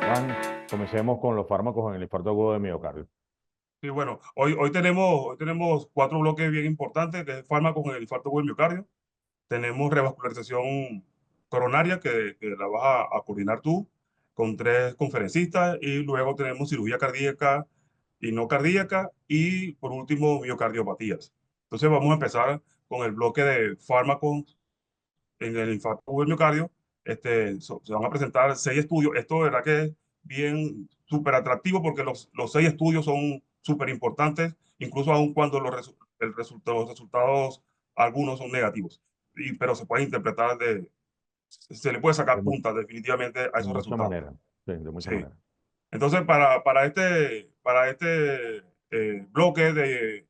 Juan, comencemos con los fármacos en el infarto agudo de miocardio. Sí, bueno, hoy tenemos cuatro bloques bien importantes, que es fármacos en el infarto agudo del miocardio. Tenemos revascularización coronaria, que la vas a coordinar tú, con tres conferencistas, y luego tenemos cirugía cardíaca y no cardíaca, y por último, miocardiopatías. Entonces vamos a empezar con el bloque de fármacos en el infarto agudo del miocardio. Se van a presentar 6 estudios. Esto de verdad que es bien súper atractivo porque los 6 estudios son súper importantes, incluso aun cuando los resultados algunos son negativos. Pero se puede interpretar se le puede De, sacar mu- punta definitivamente a de esos muchas resultados. maneras, sí, de muchas Sí. maneras. Entonces, para este bloque de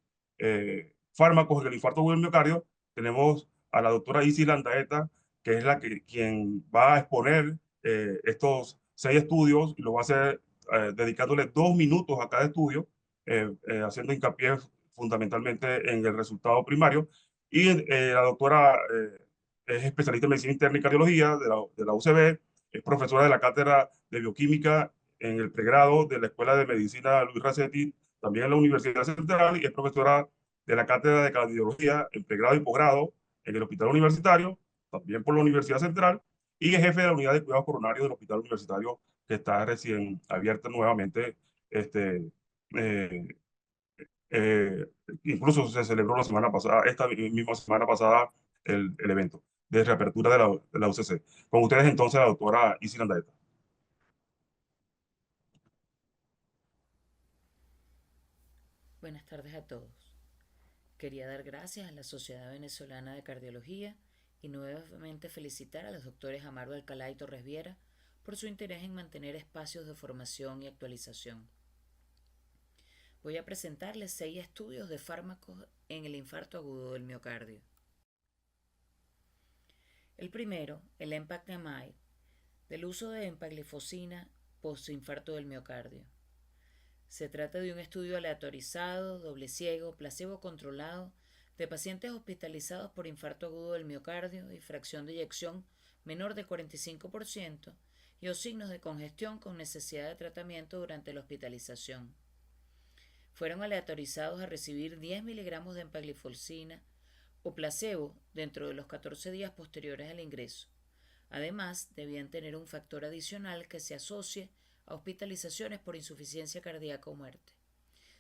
fármacos en el infarto agudo del miocardio, tenemos a la doctora Isis Landaeta, que es quien va a exponer estos 6 estudios y lo va a hacer dedicándole 2 minutos a cada estudio, haciendo hincapié fundamentalmente en el resultado primario. Y la doctora es especialista en medicina interna y cardiología de la UCB, es profesora de la cátedra de bioquímica en el pregrado de la Escuela de Medicina Luis Racetti, también en la Universidad Central, y es profesora de la Cátedra de Cardiología en pregrado y posgrado en el Hospital Universitario, también por la Universidad Central, y es jefe de la Unidad de Cuidados Coronarios del Hospital Universitario, que está recién abierta nuevamente. Este, eh, eh, Incluso se celebró la semana pasada, esta misma semana pasada, el evento de reapertura de la UCC. Con ustedes entonces la doctora Isis Landaeta. Buenas tardes a todos. Quería dar gracias a la Sociedad Venezolana de Cardiología y nuevamente felicitar a los doctores Amaro Alcalá y Torres Viera por su interés en mantener espacios de formación y actualización. Voy a presentarles 6 estudios de fármacos en el infarto agudo del miocardio. El primero, el EMPACT-MI, del uso de empaglifosina postinfarto del miocardio. Se trata de un estudio aleatorizado, doble ciego, placebo controlado, de pacientes hospitalizados por infarto agudo del miocardio y fracción de eyección menor de 45% y o signos de congestión con necesidad de tratamiento durante la hospitalización. Fueron aleatorizados a recibir 10 miligramos de empagliflozina o placebo dentro de los 14 días posteriores al ingreso. Además, debían tener un factor adicional que se asocie a hospitalizaciones por insuficiencia cardíaca o muerte.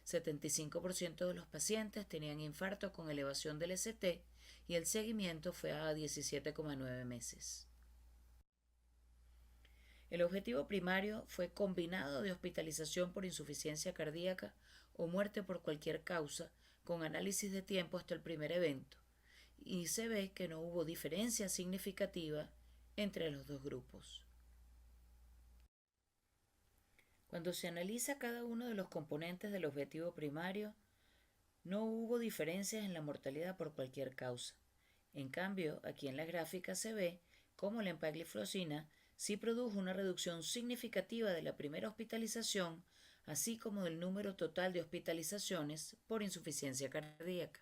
75% de los pacientes tenían infarto con elevación del ST y el seguimiento fue a 17,9 meses. El objetivo primario fue combinado de hospitalización por insuficiencia cardíaca o muerte por cualquier causa, con análisis de tiempo hasta el primer evento, y se ve que no hubo diferencia significativa entre los dos grupos. Cuando se analiza cada uno de los componentes del objetivo primario, no hubo diferencias en la mortalidad por cualquier causa. En cambio, aquí en la gráfica se ve cómo la empagliflozina sí produjo una reducción significativa de la primera hospitalización, así como del número total de hospitalizaciones por insuficiencia cardíaca.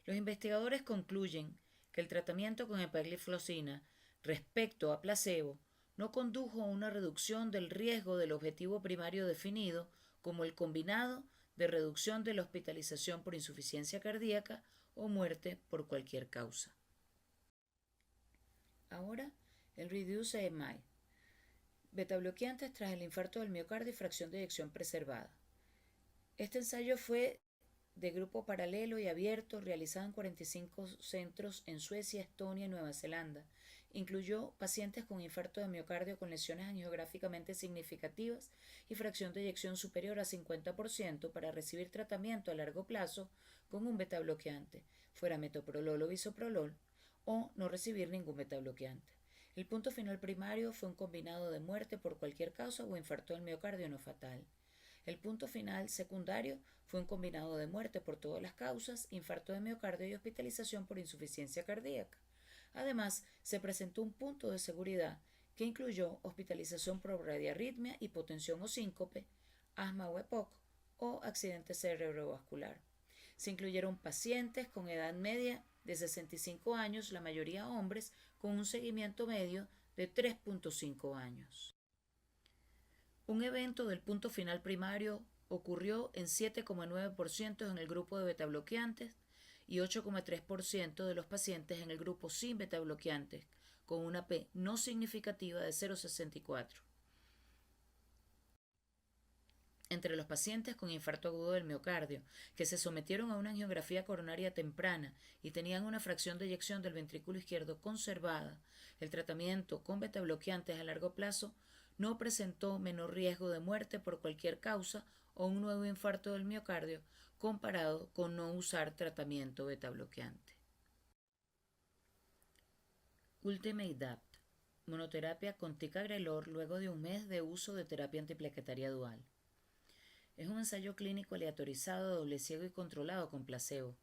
Los investigadores concluyen que el tratamiento con empagliflozina respecto a placebo no condujo a una reducción del riesgo del objetivo primario definido como el combinado de reducción de la hospitalización por insuficiencia cardíaca o muerte por cualquier causa. Ahora, el Reduce AMI. Betabloqueantes tras el infarto del miocardio y fracción de eyección preservada. Este ensayo fue de grupo paralelo y abierto realizado en 45 centros en Suecia, Estonia y Nueva Zelanda. Incluyó pacientes con infarto de miocardio con lesiones angiográficamente significativas y fracción de eyección superior a 50% para recibir tratamiento a largo plazo con un betabloqueante, fuera metoprolol o bisoprolol, o no recibir ningún betabloqueante. El punto final primario fue un combinado de muerte por cualquier causa o infarto del miocardio no fatal. El punto final secundario fue un combinado de muerte por todas las causas, infarto de miocardio y hospitalización por insuficiencia cardíaca. Además, se presentó un punto de seguridad que incluyó hospitalización por bradiarritmia, hipotensión o síncope, asma o EPOC o accidente cerebrovascular. Se incluyeron pacientes con edad media de 65 años, la mayoría hombres, con un seguimiento medio de 3.5 años. Un evento del punto final primario ocurrió en 7,9% en el grupo de betabloqueantes y 8,3% de los pacientes en el grupo sin betabloqueantes, con una P no significativa de 0,64. Entre los pacientes con infarto agudo del miocardio que se sometieron a una angiografía coronaria temprana y tenían una fracción de eyección del ventrículo izquierdo conservada, el tratamiento con betabloqueantes a largo plazo no presentó menor riesgo de muerte por cualquier causa o un nuevo infarto del miocardio comparado con no usar tratamiento betabloqueante. Ultimate DAPT, monoterapia con ticagrelor luego de un mes de uso de terapia antiplaquetaria dual. Es un ensayo clínico aleatorizado, doble ciego y controlado con placebo.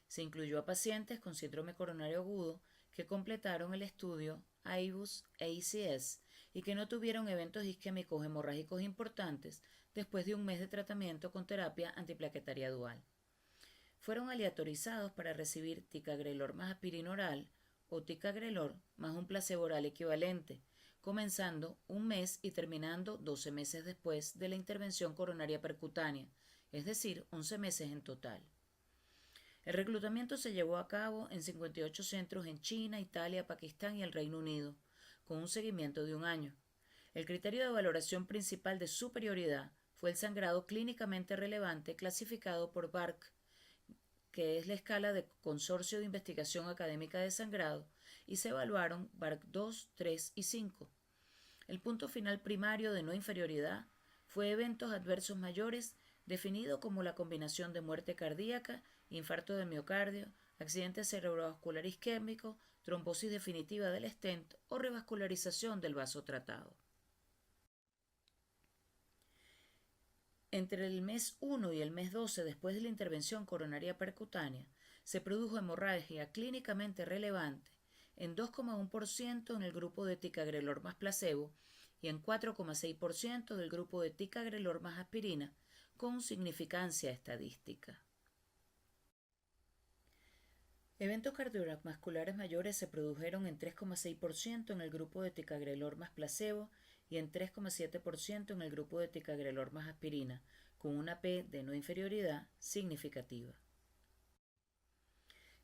Se incluyó a pacientes con síndrome coronario agudo que completaron el estudio IBUS-ACS y que no tuvieron eventos isquémicos hemorrágicos importantes después de un mes de tratamiento con terapia antiplaquetaria dual. Fueron aleatorizados para recibir ticagrelor más aspirina oral o ticagrelor más un placebo oral equivalente, comenzando un mes y terminando 12 meses después de la intervención coronaria percutánea, es decir, 11 meses en total. El reclutamiento se llevó a cabo en 58 centros en China, Italia, Pakistán y el Reino Unido, con un seguimiento de un año. El criterio de valoración principal de superioridad fue el sangrado clínicamente relevante clasificado por BARC, que es la escala de Consorcio de Investigación Académica de Sangrado, y se evaluaron BARC 2, 3 y 5. El punto final primario de no inferioridad fue eventos adversos mayores, definido como la combinación de muerte cardíaca, infarto de miocardio, accidente cerebrovascular isquémico, trombosis definitiva del stent o revascularización del vaso tratado. Entre el mes 1 y el mes 12 después de la intervención coronaria percutánea, se produjo hemorragia clínicamente relevante en 2,1% en el grupo de ticagrelor más placebo y en 4,6% del grupo de ticagrelor más aspirina, con significancia estadística. Eventos cardiovasculares mayores se produjeron en 3,6% en el grupo de ticagrelor más placebo y en 3,7% en el grupo de ticagrelor más aspirina, con una P de no inferioridad significativa.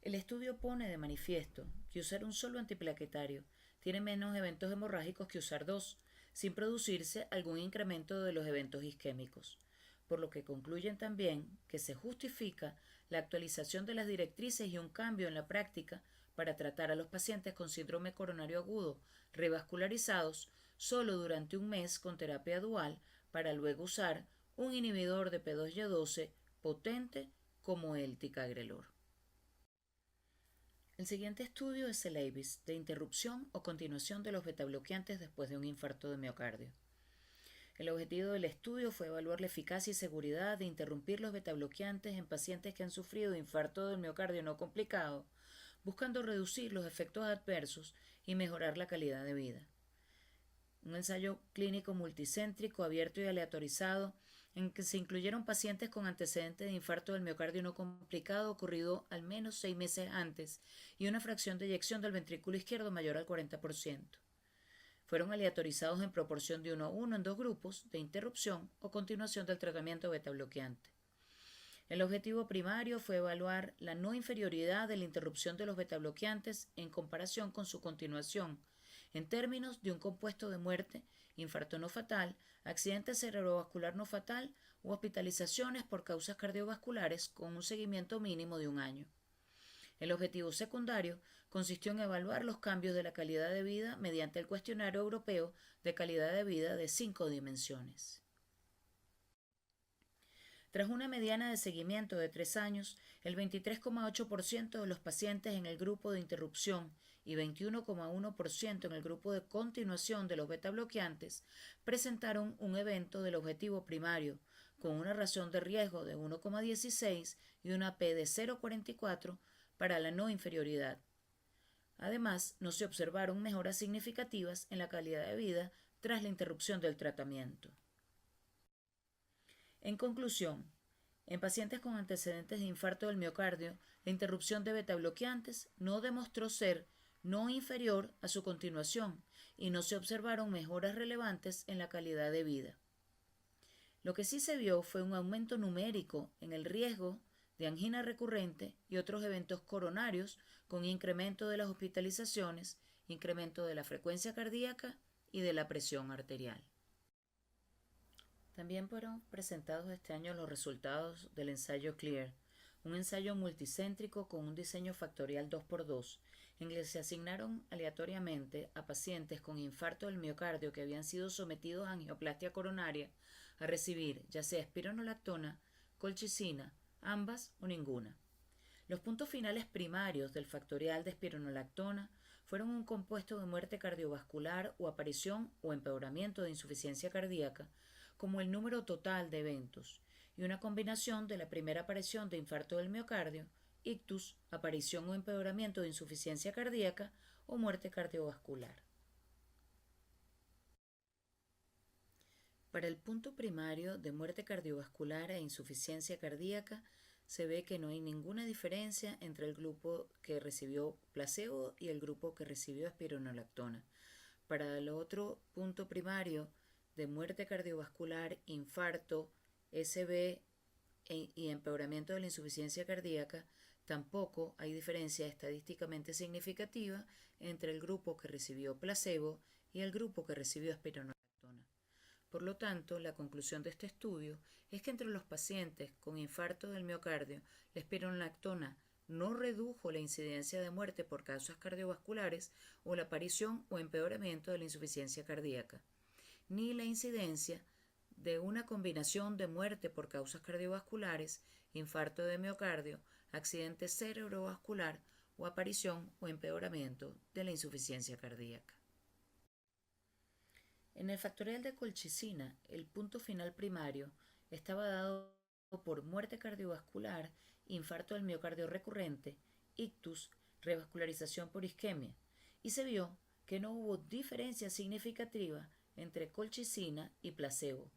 El estudio pone de manifiesto que usar un solo antiplaquetario tiene menos eventos hemorrágicos que usar dos, sin producirse algún incremento de los eventos isquémicos, por lo que concluyen también que se justifica la actualización de las directrices y un cambio en la práctica para tratar a los pacientes con síndrome coronario agudo revascularizados solo durante un mes con terapia dual para luego usar un inhibidor de P2Y12 potente como el ticagrelor. El siguiente estudio es el ABIS, de interrupción o continuación de los betabloqueantes después de un infarto de miocardio. El objetivo del estudio fue evaluar la eficacia y seguridad de interrumpir los betabloqueantes en pacientes que han sufrido infarto del miocardio no complicado, buscando reducir los efectos adversos y mejorar la calidad de vida. Un ensayo clínico multicéntrico, abierto y aleatorizado, en que se incluyeron pacientes con antecedentes de infarto del miocardio no complicado ocurrido al menos 6 meses antes y una fracción de eyección del ventrículo izquierdo mayor al 40%. Fueron aleatorizados en proporción de 1:1 en dos grupos de interrupción o continuación del tratamiento betabloqueante. El objetivo primario fue evaluar la no inferioridad de la interrupción de los betabloqueantes en comparación con su continuación, en términos de un compuesto de muerte, infarto no fatal, accidente cerebrovascular no fatal u hospitalizaciones por causas cardiovasculares con un seguimiento mínimo de un año. El objetivo secundario consistió en evaluar los cambios de la calidad de vida mediante el cuestionario europeo de calidad de vida de 5 dimensiones. Tras una mediana de seguimiento de 3 años, el 23,8% de los pacientes en el grupo de interrupción y 21,1% en el grupo de continuación de los betabloqueantes presentaron un evento del objetivo primario, con una razón de riesgo de 1,16 y una P de 0,44 para la no inferioridad. Además, no se observaron mejoras significativas en la calidad de vida tras la interrupción del tratamiento. En conclusión, en pacientes con antecedentes de infarto del miocardio, la interrupción de betabloqueantes no demostró ser no inferior a su continuación, y no se observaron mejoras relevantes en la calidad de vida. Lo que sí se vio fue un aumento numérico en el riesgo de angina recurrente y otros eventos coronarios, con incremento de las hospitalizaciones, incremento de la frecuencia cardíaca y de la presión arterial. También fueron presentados este año los resultados del ensayo CLEAR, un ensayo multicéntrico con un diseño factorial 2x2, en el que se asignaron aleatoriamente a pacientes con infarto del miocardio que habían sido sometidos a angioplastia coronaria a recibir ya sea espironolactona, colchicina, ambas o ninguna. Los puntos finales primarios del factorial de espironolactona fueron un compuesto de muerte cardiovascular o aparición o empeoramiento de insuficiencia cardíaca, como el número total de eventos, y una combinación de la primera aparición de infarto del miocardio, ictus, aparición o empeoramiento de insuficiencia cardíaca o muerte cardiovascular. Para el punto primario de muerte cardiovascular e insuficiencia cardíaca, se ve que no hay ninguna diferencia entre el grupo que recibió placebo y el grupo que recibió espironolactona. Para el otro punto primario de muerte cardiovascular, infarto, SB y empeoramiento de la insuficiencia cardíaca, tampoco hay diferencia estadísticamente significativa entre el grupo que recibió placebo y el grupo que recibió espironolactona. Por lo tanto, la conclusión de este estudio es que entre los pacientes con infarto del miocardio, la espironolactona no redujo la incidencia de muerte por causas cardiovasculares o la aparición o empeoramiento de la insuficiencia cardíaca, ni la incidencia de una combinación de muerte por causas cardiovasculares, infarto de miocardio, accidente cerebrovascular o aparición o empeoramiento de la insuficiencia cardíaca. En el factorial de colchicina, el punto final primario estaba dado por muerte cardiovascular, infarto del miocardio recurrente, ictus, revascularización por isquemia, y se vio que no hubo diferencia significativa entre colchicina y placebo.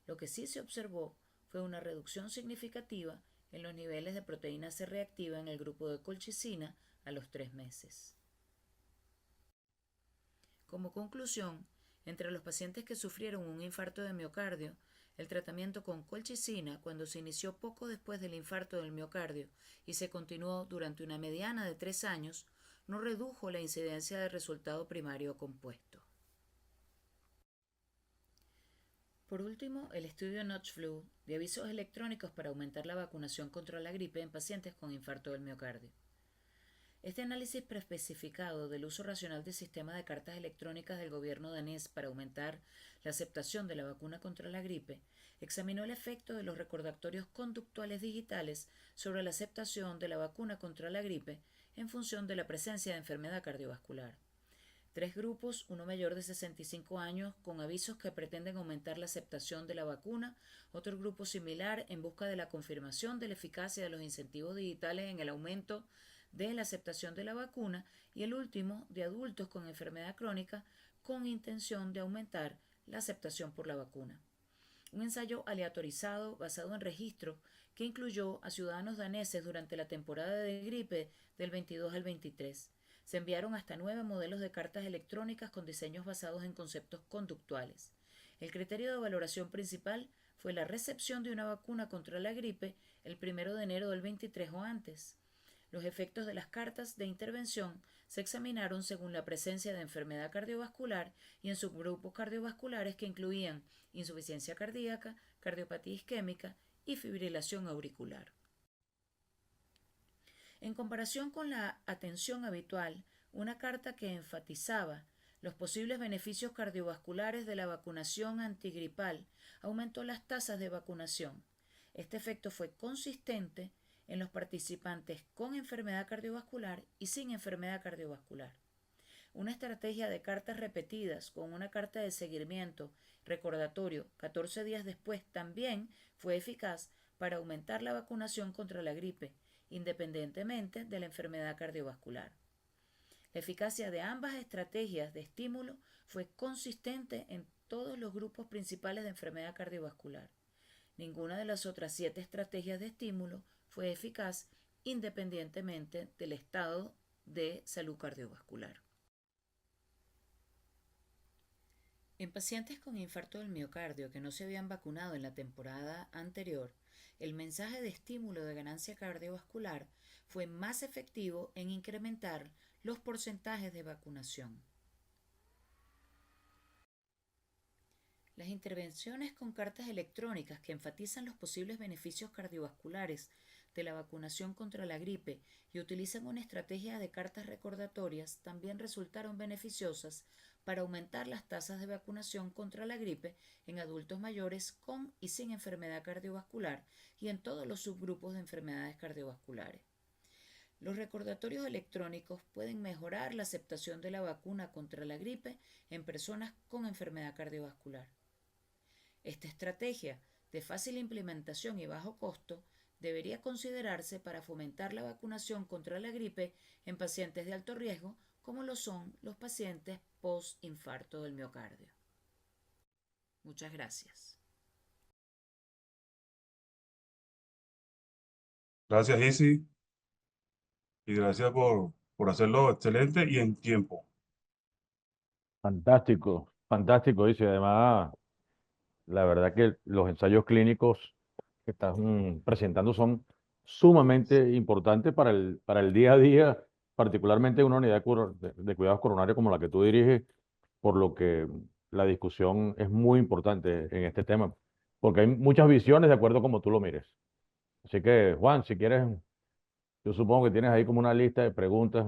Lo que sí se observó fue una reducción significativa en los niveles de proteína C reactiva en el grupo de colchicina a los 3 meses. Como conclusión, entre los pacientes que sufrieron un infarto de miocardio, el tratamiento con colchicina, cuando se inició poco después del infarto del miocardio y se continuó durante una mediana de 3 años, no redujo la incidencia de resultado primario compuesto. Por último, el estudio NotchFlu de avisos electrónicos para aumentar la vacunación contra la gripe en pacientes con infarto del miocardio. Este análisis preespecificado del uso racional del sistema de cartas electrónicas del gobierno danés para aumentar la aceptación de la vacuna contra la gripe examinó el efecto de los recordatorios conductuales digitales sobre la aceptación de la vacuna contra la gripe en función de la presencia de enfermedad cardiovascular. 3 grupos, uno mayor de 65 años, con avisos que pretenden aumentar la aceptación de la vacuna, otro grupo similar en busca de la confirmación de la eficacia de los incentivos digitales en el aumento de la aceptación de la vacuna, y el último de adultos con enfermedad crónica con intención de aumentar la aceptación por la vacuna. Un ensayo aleatorizado basado en registro que incluyó a ciudadanos daneses durante la temporada de gripe del 22 al 23. Se enviaron hasta 9 modelos de cartas electrónicas con diseños basados en conceptos conductuales. El criterio de valoración principal fue la recepción de una vacuna contra la gripe el 1 de enero del 23 o antes. Los efectos de las cartas de intervención se examinaron según la presencia de enfermedad cardiovascular y en subgrupos cardiovasculares que incluían insuficiencia cardíaca, cardiopatía isquémica y fibrilación auricular. En comparación con la atención habitual, una carta que enfatizaba los posibles beneficios cardiovasculares de la vacunación antigripal aumentó las tasas de vacunación. Este efecto fue consistente en los participantes con enfermedad cardiovascular y sin enfermedad cardiovascular. Una estrategia de cartas repetidas con una carta de seguimiento recordatorio 14 días después también fue eficaz para aumentar la vacunación contra la gripe, independientemente de la enfermedad cardiovascular. La eficacia de ambas estrategias de estímulo fue consistente en todos los grupos principales de enfermedad cardiovascular. Ninguna de las otras 7 estrategias de estímulo fue eficaz independientemente del estado de salud cardiovascular. En pacientes con infarto del miocardio que no se habían vacunado en la temporada anterior, el mensaje de estímulo de ganancia cardiovascular fue más efectivo en incrementar los porcentajes de vacunación. Las intervenciones con cartas electrónicas que enfatizan los posibles beneficios cardiovasculares de la vacunación contra la gripe y utilizan una estrategia de cartas recordatorias también resultaron beneficiosas para aumentar las tasas de vacunación contra la gripe en adultos mayores con y sin enfermedad cardiovascular y en todos los subgrupos de enfermedades cardiovasculares. Los recordatorios electrónicos pueden mejorar la aceptación de la vacuna contra la gripe en personas con enfermedad cardiovascular. Esta estrategia, de fácil implementación y bajo costo, debería considerarse para fomentar la vacunación contra la gripe en pacientes de alto riesgo, como lo son los pacientes post-infarto del miocardio. Muchas gracias. Gracias, Isi, y gracias por hacerlo excelente y en tiempo. Fantástico, fantástico, dice. Además, la verdad que los ensayos clínicos que estás presentando son sumamente importantes para el día a día, particularmente en una unidad de cuidados coronarios como la que tú diriges, por lo que la discusión es muy importante en este tema, porque hay muchas visiones de acuerdo a como tú lo mires. Así que, Juan, si quieres, yo supongo que tienes ahí como una lista de preguntas,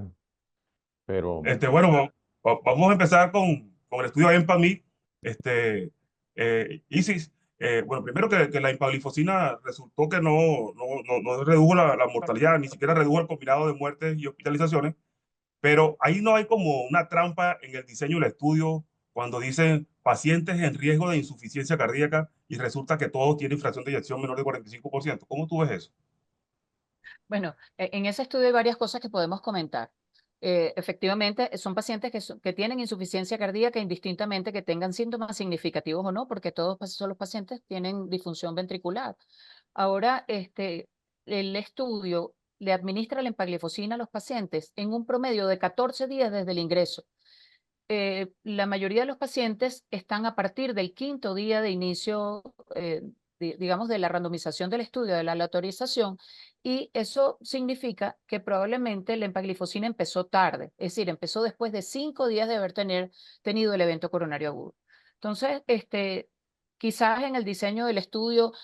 pero Bueno, vamos a empezar con el estudio EMPA-MI. Isis, bueno, primero que la empaglifosina resultó que no redujo la mortalidad, ni siquiera redujo el combinado de muertes y hospitalizaciones, pero ahí no hay como una trampa en el diseño del estudio cuando dicen pacientes en riesgo de insuficiencia cardíaca y resulta que todos tienen fracción de eyección menor de 45%. ¿Cómo tú ves eso? Bueno, en ese estudio hay varias cosas que podemos comentar. Efectivamente, son pacientes que tienen insuficiencia cardíaca indistintamente que tengan síntomas significativos o no, porque todos los pacientes tienen disfunción ventricular. Ahora, el estudio le administra la empaglifosina a los pacientes en un promedio de 14 días desde el ingreso. La mayoría de los pacientes están a partir del quinto día de inicio, digamos, de la randomización del estudio, de la aleatorización, y eso significa que probablemente la empaglifosina empezó tarde, es decir, empezó después de 5 días de haber tenido el evento coronario agudo. Entonces, quizás en el diseño del estudio,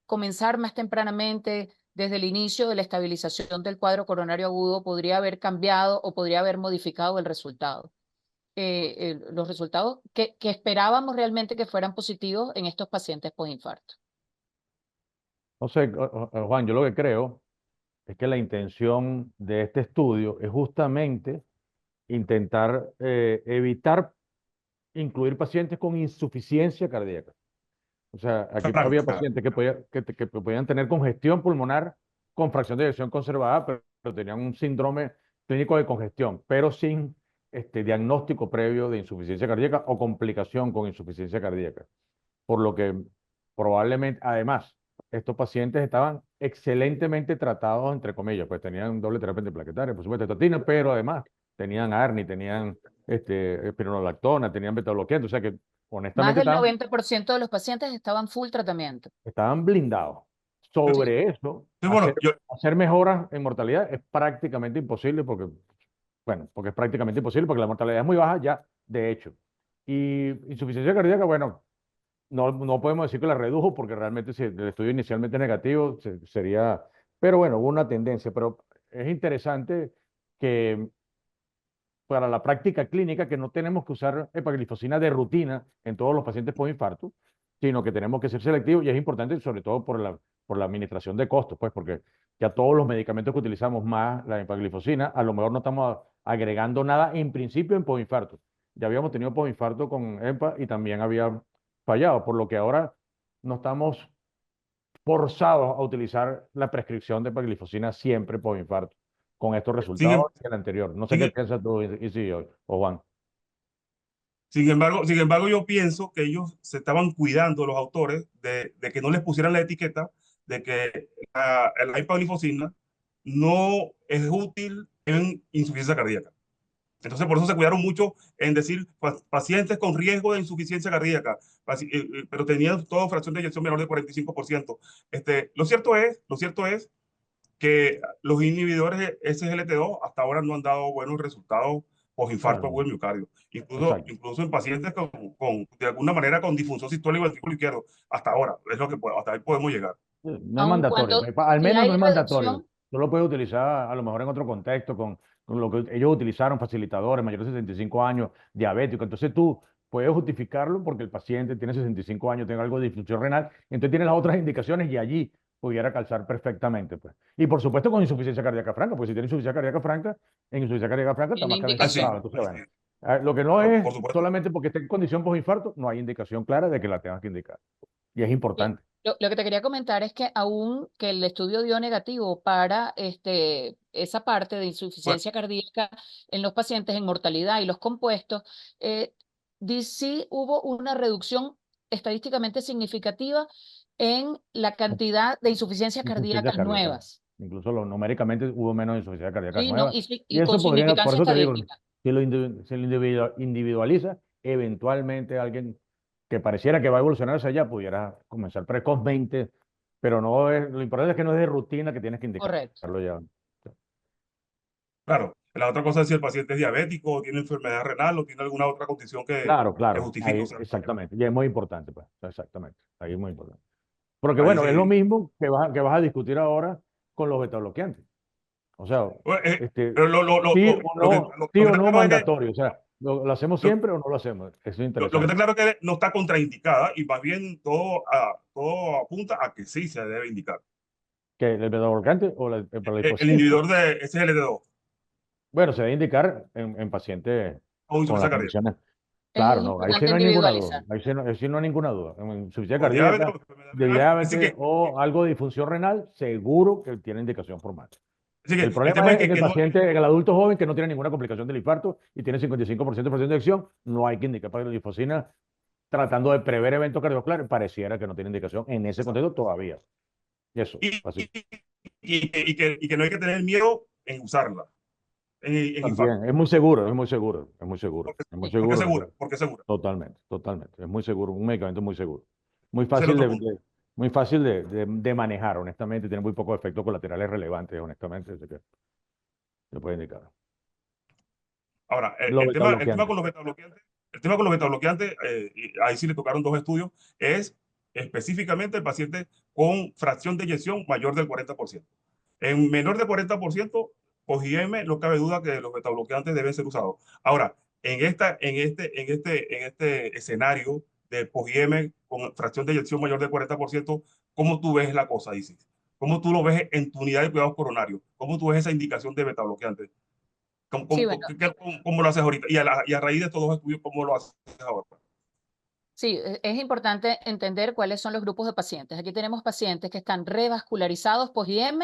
comenzar más tempranamente, desde el inicio de la estabilización del cuadro coronario agudo, podría haber cambiado o podría haber modificado el resultado. Los resultados que esperábamos realmente que fueran positivos en estos pacientes postinfarto. no sé, Juan, yo lo que creo es que la intención de este estudio es justamente intentar evitar incluir pacientes con insuficiencia cardíaca. O sea, aquí había pacientes que podían tener congestión pulmonar con fracción de eyección conservada, pero tenían un síndrome clínico de congestión, pero sin diagnóstico previo de insuficiencia cardíaca o complicación con insuficiencia cardíaca. Por lo que probablemente, además, estos pacientes estaban excelentemente tratados, entre comillas, pues tenían doble terapia antiplaquetaria, por supuesto, estatina, pero además tenían ARNI, tenían espironolactona, tenían beta-bloqueantes, o sea que Más honestamente del 90% de los pacientes estaban full tratamiento. estaban blindados. Sobre eso, Sí, bueno, hacer mejoras en mortalidad es prácticamente imposible porque, bueno, porque es prácticamente imposible porque la mortalidad es muy baja ya, de hecho. Y insuficiencia cardíaca, bueno, no podemos decir que la redujo porque realmente si el estudio inicialmente es negativo, sería, pero bueno, hubo una tendencia, pero es interesante que para la práctica clínica que no tenemos que usar epaglifosina de rutina en todos los pacientes por infarto, sino que tenemos que ser selectivos y es importante sobre todo por la administración de costos, pues porque ya todos los medicamentos que utilizamos más la epaglifosina, a lo mejor no estamos agregando nada en principio en postinfarto. Ya habíamos tenido postinfarto con EPA y también había fallado, por lo que ahora no estamos forzados a utilizar la prescripción de epaglifosina siempre postinfarto con estos resultados que el anterior. No sé qué piensas tú, Isi o Juan. Sin embargo, yo pienso que ellos se estaban cuidando, los autores, de que no les pusieran la etiqueta de que la empaglifosina no es útil tienen insuficiencia cardíaca. Entonces, por eso se cuidaron mucho en decir pacientes con riesgo de insuficiencia cardíaca, pero tenían toda fracción de eyección menor de 45%. Lo cierto es que los inhibidores SGLT2 hasta ahora no han dado buenos resultados post-infarto Claro, agudo del miocardio. exacto. Incluso en pacientes de alguna manera con disfunción sistólica del ventrículo izquierdo. Hasta ahora, hasta ahí podemos llegar. No es Aun mandatorio, cuando al si menos no hay es mandatorio. reducción, Tú lo puedes utilizar a lo mejor en otro contexto, con lo que ellos utilizaron, facilitadores, mayores de 65 años, diabéticos. Entonces tú puedes justificarlo porque el paciente tiene 65 años, tiene algo de disfunción renal, entonces tiene las otras indicaciones y allí pudiera calzar perfectamente, pues. Y por supuesto con insuficiencia cardíaca franca, porque si tiene insuficiencia cardíaca franca, en insuficiencia cardíaca franca está tiene más que Así, demostrado. indicación. Entonces, bueno, lo que no claro, es por supuesto. solamente porque esté en condición postinfarto, no hay indicación clara de que la tengas que indicar. Y es Lo, importante. lo que te quería comentar es que aún que el estudio dio negativo para esa parte de Bueno, insuficiencia cardíaca en los pacientes en mortalidad y los compuestos, eh, sí hubo una reducción estadísticamente significativa en la cantidad de insuficiencias Insuficiencia cardíacas cardíaca. nuevas. Incluso numéricamente hubo menos insuficiencia cardíaca Sí, no, nueva. Y y con eso podría, por significancia eso te digo, estadística. si lo individualiza, eventualmente alguien que pareciera que va a evolucionar hacia allá pudiera comenzar precozmente, pero no es, lo importante es que no es de rutina que tienes que Correcto. indicarlo ya. claro, la otra cosa es si el paciente es diabético, o tiene enfermedad renal o tiene alguna otra condición Claro, que claro, justifique ahí, usar. exactamente. Y es muy importante, pues, exactamente. Ahí es muy importante. Porque Ahí bueno, es lo sí. mismo que vas a discutir ahora con los betabloqueantes. O sea, Bueno, este, pero sí lo que o está no claro es que mandatorio. O sea, ¿lo hacemos lo, siempre o no lo hacemos? Eso es lo que está interesante. claro es que no está contraindicada y más bien todo apunta a que sí se debe indicar. ¿Que el beta-bloqueante o para la El hipoxemia? inhibidor de SGLT2 Bueno, se debe indicar en pacientes o con insuficiencia las cardíaca. condiciones. Es Claro, no, ahí sí importante no hay ninguna duda. individualizar. Ahí sí no hay ninguna duda. En insuficiencia O diabetes o cardíaca, enfermedad de renal. Así diabetes que, o algo de disfunción renal, seguro que tiene indicación formal. así El que el problema tema es es en el que no, paciente, en el adulto joven que no tiene ninguna complicación del infarto y tiene 55% de fracción de eyección, no hay que indicar para la linfocina tratando de prever eventos cardiovasculares, pareciera que no tiene indicación en ese contexto todavía. Eso, y, así. y que no hay que tener miedo en usarla en infarto. También, es muy seguro, es muy seguro, es muy seguro, es muy Sí. Porque es seguro. segura, porque es segura. Totalmente, totalmente. Es muy seguro, un medicamento muy seguro. Muy Ese es el fácil otro punto. muy fácil de manejar, honestamente. Tiene muy pocos efectos colaterales relevantes, honestamente. Así que se puede indicar. Ahora, Lo beta el tema bloqueante. con los betabloqueantes, el tema con los betabloqueantes, y ahí sí le tocaron dos estudios, es específicamente el paciente con fracción de eyección mayor del 40%. En menor de 40%, POS-IM, no cabe duda que los betabloqueantes deben ser usados. Ahora, en este escenario de POS-IM con fracción de eyección mayor del 40%, ¿cómo tú ves la cosa, Isis? ¿Cómo tú lo ves en tu unidad de cuidados coronarios? ¿Cómo tú ves esa indicación de betabloqueante? Sí, bueno, ¿Cómo lo haces ahorita? Y a raíz de estos dos estudios, ¿cómo lo haces ahora? sí, es importante entender cuáles son los grupos de pacientes. Aquí tenemos pacientes que están revascularizados post-IM,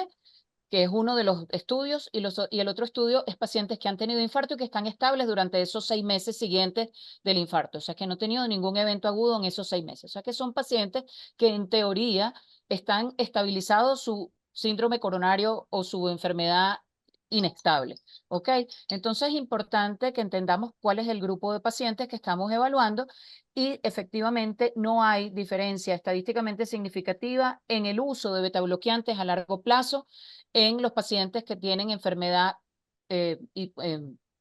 que es uno de los estudios, y el otro estudio es pacientes que han tenido infarto y que están estables durante esos 6 meses siguientes del infarto, o sea, que no han tenido ningún evento agudo en esos 6 meses. O sea, que son pacientes que en teoría están estabilizados su síndrome coronario o su enfermedad inestable, ¿ok? Entonces es importante que entendamos cuál es el grupo de pacientes que estamos evaluando y efectivamente no hay diferencia estadísticamente significativa en el uso de betabloqueantes a largo plazo en los pacientes que tienen enfermedad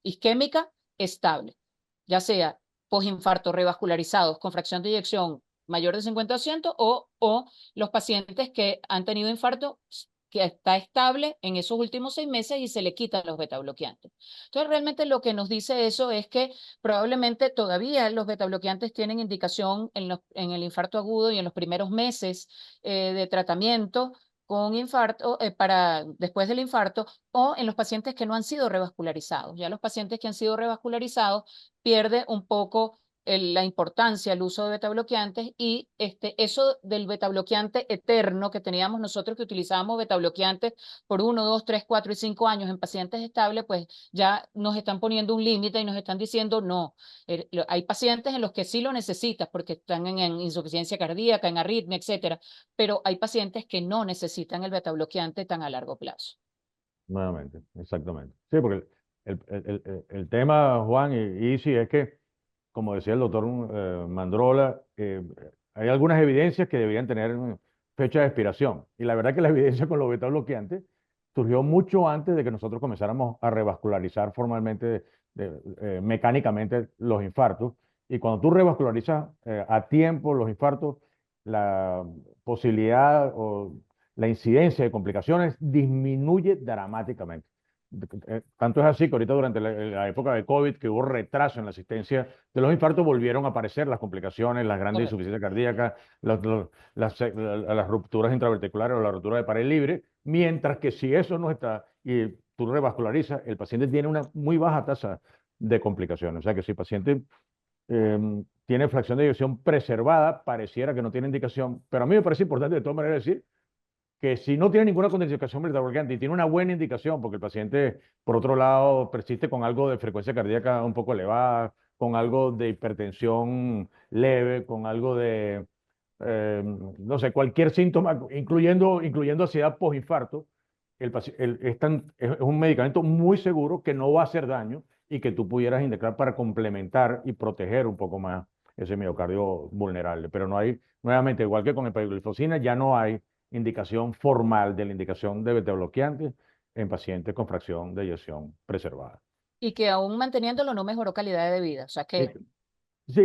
isquémica estable, ya sea postinfarto revascularizados con fracción de eyección mayor de 50% o los pacientes que han tenido infarto que está estable en esos últimos 6 meses y se le quitan los betabloqueantes. Entonces, realmente lo que nos dice eso es que probablemente todavía los betabloqueantes tienen indicación en el infarto agudo y en los primeros meses de tratamiento con infarto, después del infarto, o en los pacientes que no han sido revascularizados. Ya los pacientes que han sido revascularizados pierde un poco la importancia el uso de betabloqueantes y eso del betabloqueante eterno que teníamos nosotros que utilizábamos betabloqueantes por 1, 2, 3, 4 y 5 años en pacientes estables, pues ya nos están poniendo un límite y nos están diciendo no. Hay pacientes en los que sí lo necesitas porque están en insuficiencia cardíaca, en arritmia, etcétera, pero hay pacientes que no necesitan el betabloqueante tan a largo plazo. Nuevamente, exactamente. Sí, porque el tema, Juan y sí, es que, como decía el doctor Mandrola, hay algunas evidencias que deberían tener fecha de expiración. Y la verdad que la evidencia con los beta bloqueantes surgió mucho antes de que nosotros comenzáramos a revascularizar formalmente, mecánicamente los infartos. Y cuando tú revascularizas a tiempo los infartos, la posibilidad o la incidencia de complicaciones disminuye dramáticamente. Tanto es así que ahorita durante la época de COVID, que hubo retraso en la asistencia de los infartos, volvieron a aparecer las complicaciones, las grandes Correcto. insuficiencias cardíacas, las rupturas intraventriculares o la ruptura de pared libre, mientras que si eso no está y tú revascularizas, el paciente tiene una muy baja tasa de complicaciones. O sea que si el paciente tiene fracción de eyección preservada, pareciera que no tiene indicación, pero a mí me parece importante de todas maneras decir que si no tiene ninguna contraindicación beta-bloqueante y tiene una buena indicación, porque el paciente, por otro lado, persiste con algo de frecuencia cardíaca un poco elevada, con algo de hipertensión leve, con algo de, no sé, cualquier síntoma, incluyendo ansiedad postinfarto, es un medicamento muy seguro que no va a hacer daño y que tú pudieras indicar para complementar y proteger un poco más ese miocardio vulnerable. Pero no hay, nuevamente, igual que con el empagliflozina, ya no hay indicación formal de la indicación de beta bloqueantes en pacientes con fracción de eyección preservada. Y que aún manteniéndolo no mejoró calidad de vida. O sea que, Sí,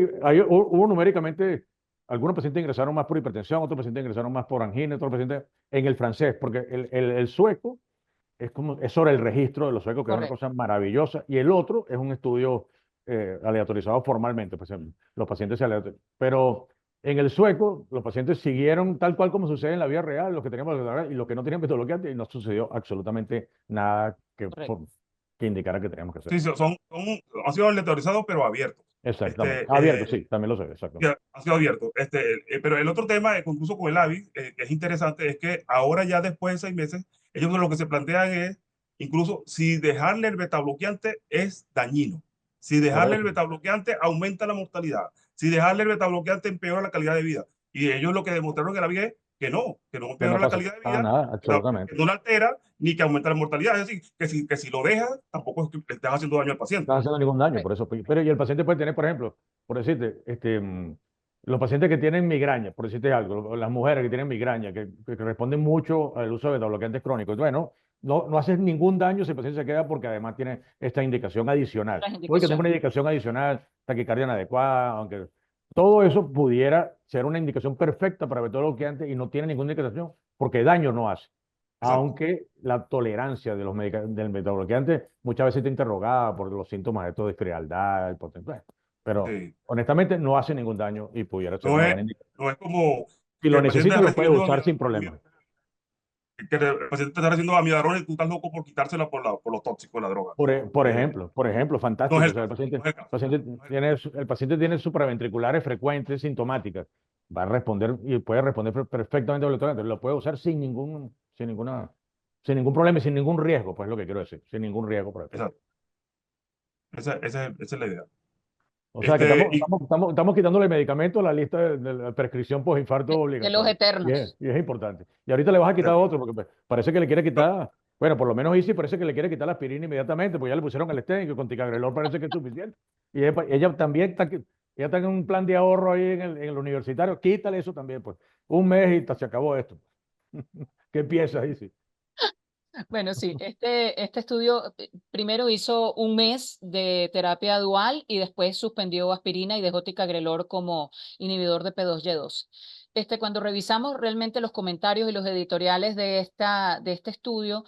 hubo numéricamente, algunos pacientes ingresaron más por hipertensión, otros pacientes ingresaron más por angina, otros pacientes en el francés, porque el sueco es sobre el registro de los suecos, que es una correcto. cosa maravillosa, y el otro es un estudio aleatorizado formalmente, pues los pacientes se aleatorizan. Pero en el sueco, los pacientes siguieron tal cual como sucede en la vida real, los que teníamos y los que no tenían beta-bloqueante, y no sucedió absolutamente nada Correcto. que indicara que teníamos que hacer. Sí, han sido aleatorizados, pero abiertos. Exactamente. Este, Abierto, sí, también lo sé, exactamente. ya, ha sido abierto. Pero el otro tema, incluso con el AVI, que es interesante, es que ahora ya después de 6 meses, ellos lo que se plantean es, incluso si dejarle el betabloqueante es dañino, si Por dejarle el eso. betabloqueante aumenta la mortalidad, si dejarle el betabloqueante empeora la calidad de vida. Y ellos lo que demostraron en el AVI es que no Que empeora no la pasa calidad de nada, vida, nada, que absolutamente. no la altera, ni que aumenta la mortalidad. Es decir, que si lo dejas, tampoco es que le estás haciendo daño al No paciente. estás haciendo ningún daño, por Correcto. eso. Pero y el paciente puede tener, por ejemplo, por decirte, los pacientes que tienen migraña, por decirte algo, las mujeres que tienen migraña, que responden mucho al uso de betabloqueantes crónicos. Bueno, no haces ningún daño si el paciente se queda porque además tiene esta indicación adicional. Las Puede que tenga una indicaciones. indicación adicional, taquicardia inadecuada, aunque todo eso pudiera ser una indicación perfecta para betabloqueantes y no tiene ninguna indicación porque daño no hace. Exacto. Aunque la tolerancia de del betabloqueante muchas veces está interrogada por los síntomas estos de frialdad, bueno, pero Sí. honestamente no hace ningún daño y pudiera ser No una es, buena indicación. no es como Si que lo el paciente necesitas, está lo puedes recibiendo usar sin problema. que el paciente está recibiendo amidarola y tú estás loco por quitársela por los tóxicos de la droga. Por ejemplo, No es fantástico. O el sea, caso, no es el caso. No es el caso. el paciente tiene supraventriculares frecuentes sintomáticas. Va a responder y puede responder perfectamente al betabloqueante. Lo puede usar sin ningún problema y sin ningún riesgo, pues es lo que quiero decir, sin ningún riesgo para el paciente. Exacto. Esa es la idea. O sea que Y estamos quitándole medicamentos a la lista de la prescripción postinfarto De los obligatoria. eternos. Y es importante. Y ahorita le vas a quitar otro, porque pues, parece que le quiere quitar, bueno, por lo menos Easy parece que le quiere quitar la aspirina inmediatamente, porque ya le pusieron el stent y con ticagrelor parece que es suficiente. Y ella también ella está en un plan de ahorro ahí en el universitario. Quítale eso también, pues. Un mes y se acabó esto. ¿Qué piensas, Easy? Bueno, sí, este estudio primero hizo un mes de terapia dual y después suspendió aspirina y dejó ticagrelor como inhibidor de P2Y2. Cuando revisamos realmente los comentarios y los editoriales de este estudio,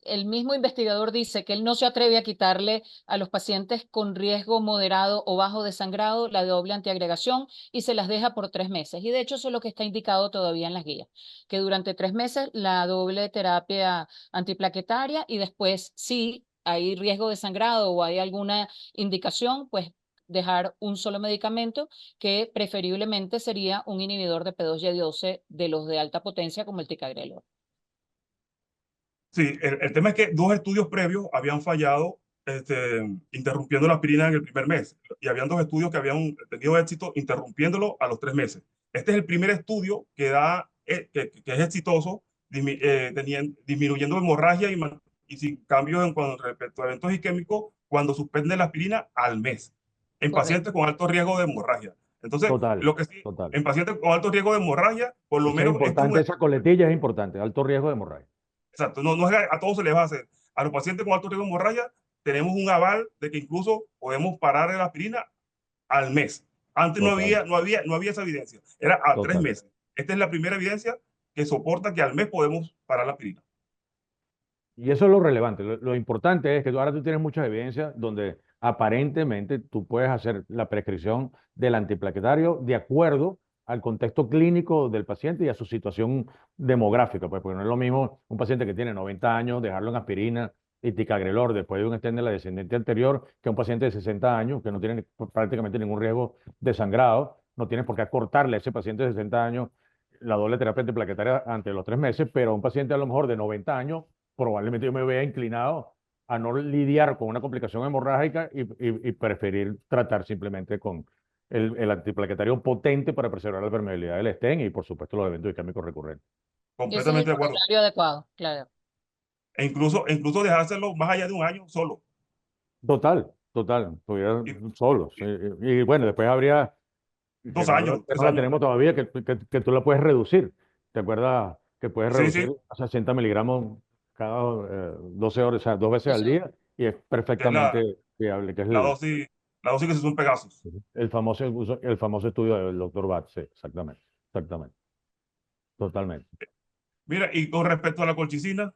el mismo investigador dice que él no se atreve a quitarle a los pacientes con riesgo moderado o bajo de sangrado la doble antiagregación y se las deja por 3 meses. Y de hecho eso es lo que está indicado todavía en las guías, que durante 3 meses la doble terapia antiplaquetaria y después si hay riesgo de sangrado o hay alguna indicación, pues dejar un solo medicamento que preferiblemente sería un inhibidor de P2Y12 de los de alta potencia como el ticagrelor. sí, el tema es que 2 estudios previos habían fallado interrumpiendo la aspirina en el primer mes. Y habían 2 estudios que habían tenido éxito interrumpiéndolo a los 3 meses. Este es el primer estudio que es exitoso disminuyendo hemorragia y sin cambios con respecto a eventos isquémicos cuando suspende la aspirina al mes en Correcto. pacientes con alto riesgo de hemorragia. Entonces, Total, lo que sí, total. en pacientes con alto riesgo de hemorragia, por lo Eso es menos esto es importante, esa coletilla es importante, alto riesgo de hemorragia. exacto, no es a todos se les va a hacer. A los pacientes con alto riesgo de hemorragia tenemos un aval de que incluso podemos parar la aspirina al mes. Antes no Total, había esa evidencia, era a 3 total. meses. Esta es la primera evidencia que soporta que al mes podemos parar la aspirina. Y eso es lo relevante. Lo importante es que ahora tú tienes muchas evidencias donde aparentemente tú puedes hacer la prescripción del antiplaquetario de acuerdo al contexto clínico del paciente y a su situación demográfica, pues, porque no es lo mismo un paciente que tiene 90 años, dejarlo en aspirina y ticagrelor después de un estén de la descendente anterior, que un paciente de 60 años que no tiene prácticamente ningún riesgo de sangrado, no tienes por qué acortarle a ese paciente de 60 años la doble terapia antiplaquetaria ante los 3 meses, pero un paciente a lo mejor de 90 años probablemente yo me vea inclinado a no lidiar con una complicación hemorrágica y preferir tratar simplemente con el antiplaquetario potente para preservar la permeabilidad del estén y, por supuesto, los eventos isquémicos recurrentes. Ese es el Completamente de acuerdo. corolario adecuado, claro. E incluso dejárselo más allá de un año solo. Total, total, estuviera Y, solo. Sí, y bueno, después habría, que 2 no, años, que 3 no la años. tenemos todavía, que tú la puedes reducir. ¿Te acuerdas que puedes Sí, sí, reducir a 60 miligramos cada 12 horas, o sea, 2 veces al Eso. día? Y es que es perfectamente viable, que es la dosis que se son Pegasus. el famoso estudio del doctor Batz, sí, exactamente, exactamente, totalmente. Mira, y con respecto a la colchicina,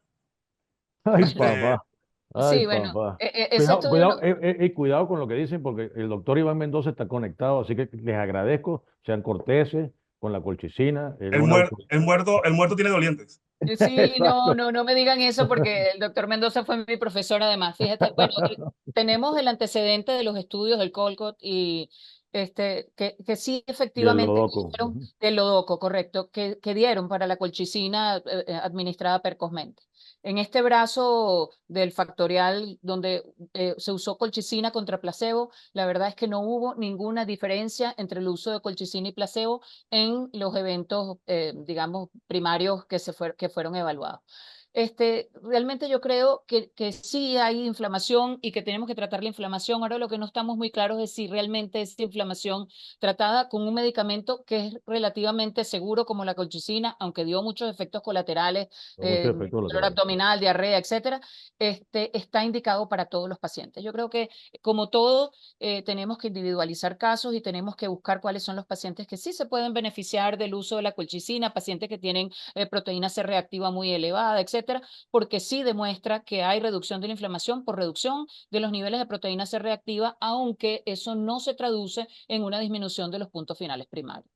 Ay, este, papá, ay, Sí, bueno, papá. ese Cuidado, estudio cuidado, cuidado con lo que dicen, porque el doctor Iván Mendoza está conectado, así que les agradezco, sean corteses con la colchicina, es una autoridad. el muerto tiene dolientes. Sí, Exacto. no me digan eso porque el doctor Mendoza fue mi profesor además. Fíjate, bueno, tenemos el antecedente de los estudios del Colcott y que sí Del efectivamente loco. dieron, del Lodoco, correcto, que dieron para la colchicina administrada percosmente. En este brazo del factorial donde se usó colchicina contra placebo, la verdad es que no hubo ninguna diferencia entre el uso de colchicina y placebo en los eventos, digamos, primarios que fueron evaluados. Realmente yo creo que sí hay inflamación y que tenemos que tratar la inflamación. Ahora lo que no estamos muy claros es si realmente es inflamación tratada con un medicamento que es relativamente seguro como la colchicina, aunque dio muchos efectos colaterales, Muchos efectos dolor colaterales. abdominal, diarrea, etcétera, está indicado para todos los pacientes. Yo creo que como todo, tenemos que individualizar casos y tenemos que buscar cuáles son los pacientes que sí se pueden beneficiar del uso de la colchicina, pacientes que tienen proteína C reactiva muy elevada, etcétera, porque sí demuestra que hay reducción de la inflamación por reducción de los niveles de proteína C reactiva, aunque eso no se traduce en una disminución de los puntos finales primarios.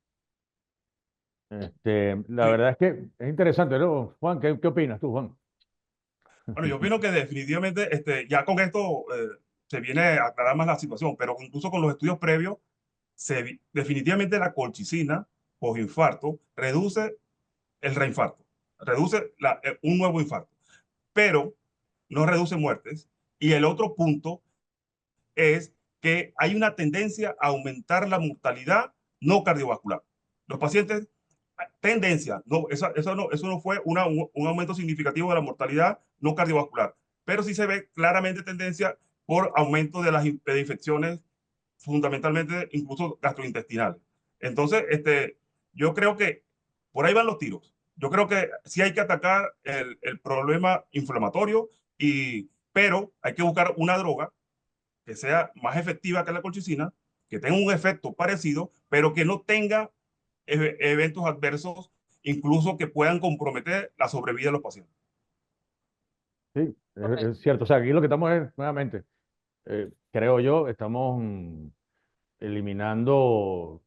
La Sí. verdad es que es interesante, ¿no? Juan, ¿qué opinas tú, Juan? Bueno, yo opino que definitivamente ya con esto se viene a aclarar más la situación, pero incluso con los estudios previos, definitivamente la colchicina posinfarto reduce el reinfarto, reduce un nuevo infarto, pero no reduce muertes. Y el otro punto es que hay una tendencia a aumentar la mortalidad no cardiovascular. Los pacientes, tendencia, no, eso no fue un aumento significativo de la mortalidad no cardiovascular, pero sí se ve claramente tendencia por aumento de las infecciones, fundamentalmente incluso gastrointestinales. Entonces, yo creo que por ahí van los tiros. Yo creo que sí hay que atacar el problema inflamatorio, pero hay que buscar una droga que sea más efectiva que la colchicina, que tenga un efecto parecido, pero que no tenga eventos adversos, incluso que puedan comprometer la sobrevida de los pacientes. Sí, Correcto. es cierto. O sea, aquí lo que estamos es, nuevamente, creo yo, estamos eliminando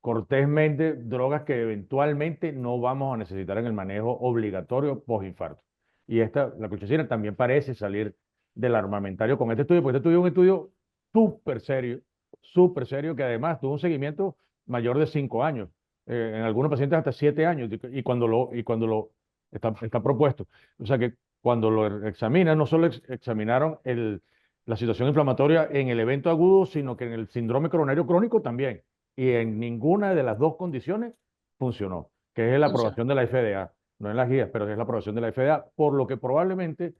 cortésmente drogas que eventualmente no vamos a necesitar en el manejo obligatorio post-infarto. Y la colchicina también parece salir del armamentario con este estudio, porque este estudio es un estudio súper serio, que además tuvo un seguimiento mayor de 5 años, en algunos pacientes hasta 7 años, y cuando lo está propuesto. O sea que cuando lo examinan, no solo examinaron la situación inflamatoria en el evento agudo, sino que en el síndrome coronario crónico también. Y en ninguna de las dos condiciones funcionó, que es la Funciona. aprobación de la FDA. no en las guías, pero es la aprobación de la FDA, por lo que probablemente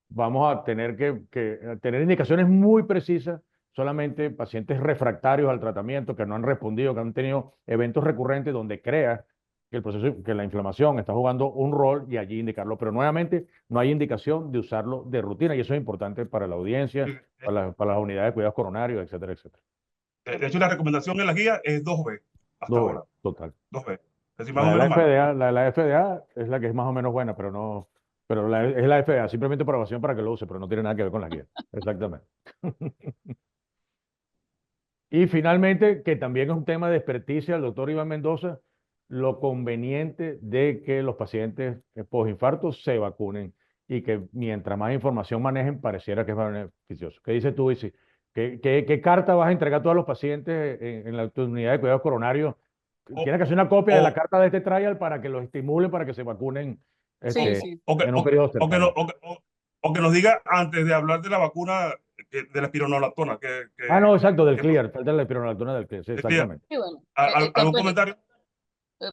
vamos a tener que tener indicaciones muy precisas, solamente pacientes refractarios al tratamiento, que no han respondido, que han tenido eventos recurrentes donde crea que el proceso, que la inflamación está jugando un rol y allí indicarlo. Pero nuevamente, no hay indicación de usarlo de rutina y eso es importante para la audiencia, para las unidades de cuidados coronarios, etcétera, etcétera. De hecho, la recomendación en la guía es 2B hasta Dos ahora. veces, total. 2B. Es decir, La más o de la menos mal. FDA, la de la FDA es la que es más o menos buena, pero no, pero es la FDA, simplemente aprobación para que lo use, pero no tiene nada que ver con la guía. Exactamente. Y finalmente, que también es un tema de experticia del doctor Iván Mendoza, lo conveniente de que los pacientes postinfarto se vacunen y que mientras más información manejen, pareciera que es más beneficioso. ¿Qué dices tú, Isi? ¿Qué carta vas a entregar a todos los pacientes en la tu unidad de cuidados coronarios? O, Tienes que hacer una copia de la o, carta de este trial para que los estimulen para que se vacunen Sí, o, sí. o que, en un periodo o que no- cercano. o que nos diga antes de hablar de la vacuna de la espironolactona, Ah, no, exacto, del que clear, falta la espironolactona del clear, sí, decía, exactamente. Sí, bueno. ¿algún comentario?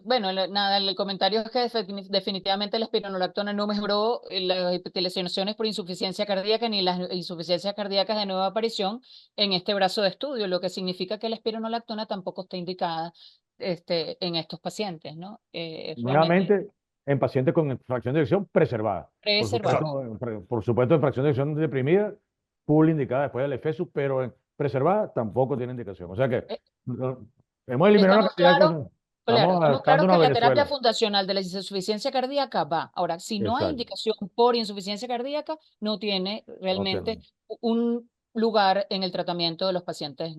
Bueno, nada, el comentario es que definitivamente la espironolactona no mejoró las hospitalizaciones por insuficiencia cardíaca ni las insuficiencias cardíacas de nueva aparición en este brazo de estudio, lo que significa que la espironolactona tampoco está indicada en estos pacientes, ¿no? Es realmente Nuevamente, en pacientes con fracción de eyección preservada. preservada. Por supuesto, en fracción de eyección deprimida, full indicada después del EFESU, pero en preservada tampoco tiene indicación. O sea que Eh, hemos eliminado una Estamos cantidad de claros. cosas. Claro, Estamos estamos claros adaptándonos que a la terapia Venezuela. fundacional de la insuficiencia cardíaca va. Ahora, si no hay Exacto. indicación por insuficiencia cardíaca, no tiene No realmente tenemos. un lugar en el tratamiento de los pacientes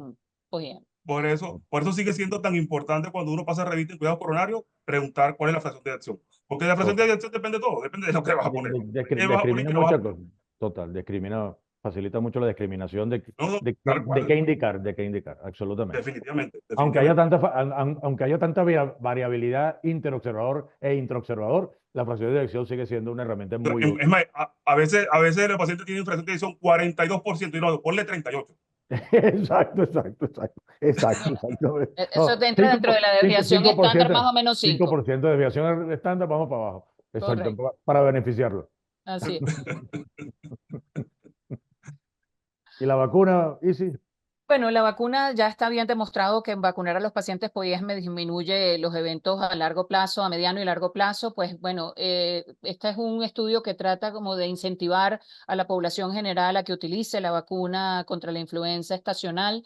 OIM. Por eso sigue siendo tan importante cuando uno pasa revista en cuidados coronarios, preguntar cuál es la fracción de acción. Porque de la fracción de Total. acción depende de todo, depende de lo que vas a poner. ¿Qué vas a poner y Discrimina qué no vas a muchas poner? cosas. Total, facilita mucho la discriminación No, no, de, tal de qué cual, indicar, absolutamente. definitivamente, Aunque haya definitivamente. tanta variabilidad interobservador e intraobservador, la fracción de dirección sigue siendo una herramienta muy útil. Es más, a veces el paciente tiene fracción de acción 42% y no, ponle 38. Exacto, exacto, exacto, exacto, exacto. Eso No, entra dentro de la desviación estándar más o menos 5. 5% de desviación estándar, vamos para abajo. Exacto, Correcto. para beneficiarlo. Así es. ¿Y la vacuna, Isi? Bueno, la vacuna ya está bien demostrado que vacunar a los pacientes pues disminuye los eventos a largo plazo, a mediano y largo plazo. Pues bueno, este es un estudio que trata como de incentivar a la población general a que utilice la vacuna contra la influenza estacional.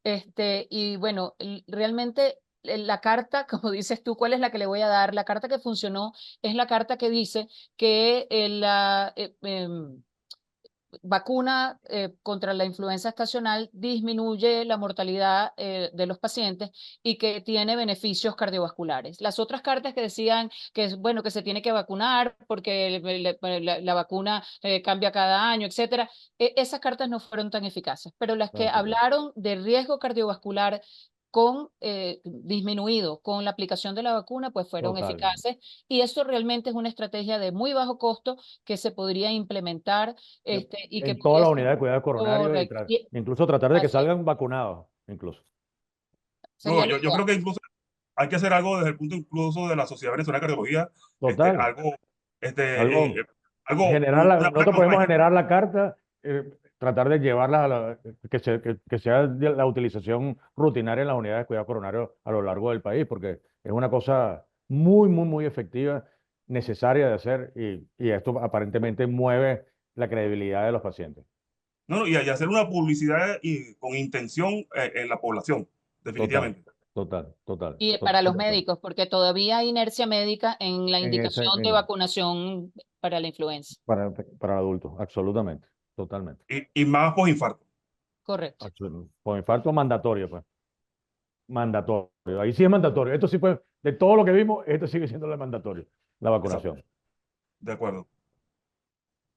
Y bueno, realmente la carta, como dices tú, ¿cuál es la que le voy a dar? La carta que funcionó es la carta que dice que vacuna contra la influenza estacional disminuye la mortalidad de los pacientes y que tiene beneficios cardiovasculares. Las otras cartas que decían que es bueno que se tiene que vacunar porque la vacuna cambia cada año, etcétera, esas cartas no fueron tan eficaces, pero las que hablaron de riesgo cardiovascular disminuido con la aplicación de la vacuna, pues fueron Total. eficaces, y esto realmente es una estrategia de muy bajo costo que se podría implementar y que En toda la pudiese. unidad de cuidado coronario Correcto. incluso tratar de que Así es. salgan vacunados, incluso. No, Sería lo yo creo ideal. que incluso hay que hacer algo desde el punto incluso de la Sociedad Venezolana de Cardiología, Total. algo, Algo, una nosotros podemos campaña. generar la carta, tratar de llevarla que sea la utilización rutinaria en las unidades de cuidado coronario a lo largo del país, porque es una cosa muy, muy, muy efectiva, necesaria de hacer y esto aparentemente mueve la credibilidad de los pacientes. No, no, y hacer una publicidad con intención en la población, Total, definitivamente. total. Y para los Totalmente de acuerdo. médicos, porque todavía hay inercia médica en la En ese, indicación de vacunación para la influenza. para adultos, absolutamente, totalmente. Y más posinfarto. Correcto. Con infarto mandatorio, pues. Mandatorio. Ahí sí es mandatorio. Esto sí fue, de todo lo que vimos, esto sigue siendo el mandatorio, la Exacto, vacunación. de acuerdo.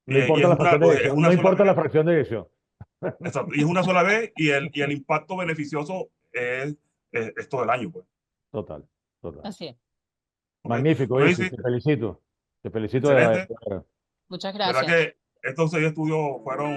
No Y importa la fracción de es eyección, no una sola importa la vez, fracción de eyección. exacto, y es una sola vez y el impacto beneficioso es todo el año, pues. Total, total. Así es. ¿Ok? Magnífico, Bueno, Isi, Isi, te felicito. Te felicito excelente. Muchas ¿Verdad gracias. que estos 6 estudios fueron